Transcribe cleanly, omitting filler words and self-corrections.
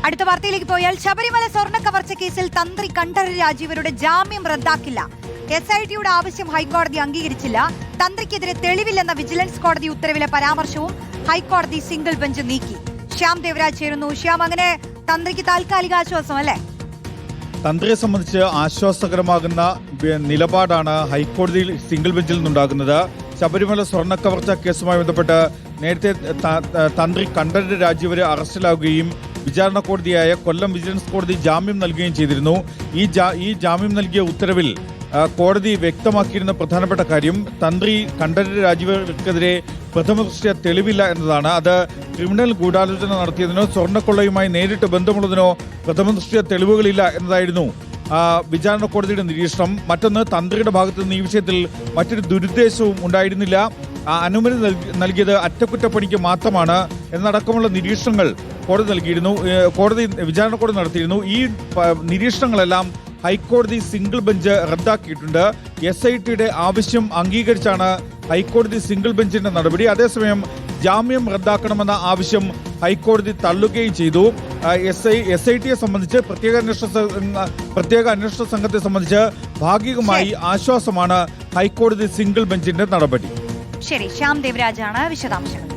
അടുത്ത വാർത്തയിലേക്ക് പോയാൽ ശബരിമല സ്വർണ്ണ കവർച്ച കേസിൽ തന്ത്രി കണ്ഠരര് രാജീവരുടെ ജാമ്യം റദ്ദാക്കില്ല. SITയുടെ ആവശ്യം ഹൈക്കോടതി അംഗീകരിച്ചില്ല. തന്ത്രിക്കെതിരെ തെളിവില്ലെന്ന വിജിലൻസ് കോടതി ഉത്തരവിലെ പരാമർശവും ഹൈക്കോടതി സിംഗിൾ ബെഞ്ച് നീക്കി. ശ്യാം ദേവരാജ് ചേരുന്നു. ശ്യാം, അങ്ങനെ തന്ത്രിക്ക് താൽക്കാലിക ആശ്വാസം അല്ലേ? തന്ത്രിയെ സംബന്ധിച്ച് ആശ്വാസകരമാകുന്ന നിലപാടാണ് ഹൈക്കോടതിയിൽ സിംഗിൾ ബെഞ്ചിൽ നിന്നുണ്ടാകുന്നത്. ശബരിമല സ്വർണ്ണ കവർച്ച കേസുമായി ബന്ധപ്പെട്ട് നേരത്തെ തന്ത്രി കണ്ഠരര് രാജീവര് അറസ്റ്റിലാവുകയും വിചാരണ കോടതിയായ കൊല്ലം വിജിലൻസ് കോടതി ജാമ്യം നൽകുകയും ചെയ്തിരുന്നു. ഈ ജാമ്യം നൽകിയ ഉത്തരവിൽ കോടതി വ്യക്തമാക്കിയിരുന്ന പ്രധാനപ്പെട്ട കാര്യം തന്ത്രി കണ്ഠരര് രാജീവർക്കെതിരെ പ്രഥമദൃഷ്ട്യാ തെളിവില്ല എന്നതാണ്. അത് ക്രിമിനൽ ഗൂഢാലോചന നടത്തിയതിനോ സ്വർണ്ണക്കൊള്ളയുമായി നേരിട്ട് ബന്ധമുള്ളതിനോ പ്രഥമദൃഷ്ട്യാ തെളിവുകളില്ല എന്നതായിരുന്നു വിചാരണ കോടതിയുടെ നിരീക്ഷണം. മറ്റൊന്ന്, തന്ത്രിയുടെ ഭാഗത്ത് നിന്ന് ഈ വിഷയത്തിൽ മറ്റൊരു ദുരുദ്ദേശവും ഉണ്ടായിരുന്നില്ല. അനുമതി നൽകിയത് അറ്റകുറ്റപ്പണിക്ക് മാത്രമാണ് എന്നടക്കമുള്ള നിരീക്ഷണങ്ങൾ കോടതി നൽകിയിരുന്നു. വിചാരണ കോടതി നടത്തിയിരുന്നു. ഈ നിരീക്ഷണങ്ങളെല്ലാം ഹൈക്കോടതി സിംഗിൾ ബെഞ്ച് റദ്ദാക്കിയിട്ടുണ്ട്. SITയുടെ ആവശ്യം അംഗീകരിച്ചാണ് ഹൈക്കോടതി സിംഗിൾ ബെഞ്ചിന്റെ നടപടി. അതേസമയം ജാമ്യം റദ്ദാക്കണമെന്ന ആവശ്യം ഹൈക്കോടതി തള്ളുകയും ചെയ്തു. SITയെ സംബന്ധിച്ച് പ്രത്യേക അന്വേഷണ സംഘത്തെ സംബന്ധിച്ച് ഭാഗികമായി ആശ്വാസമാണ് ഹൈക്കോടതി സിംഗിൾ ബെഞ്ചിന്റെ നടപടി. ശരി, ശ്യാം ദേവരാജാണ് വിശദാംശങ്ങൾ.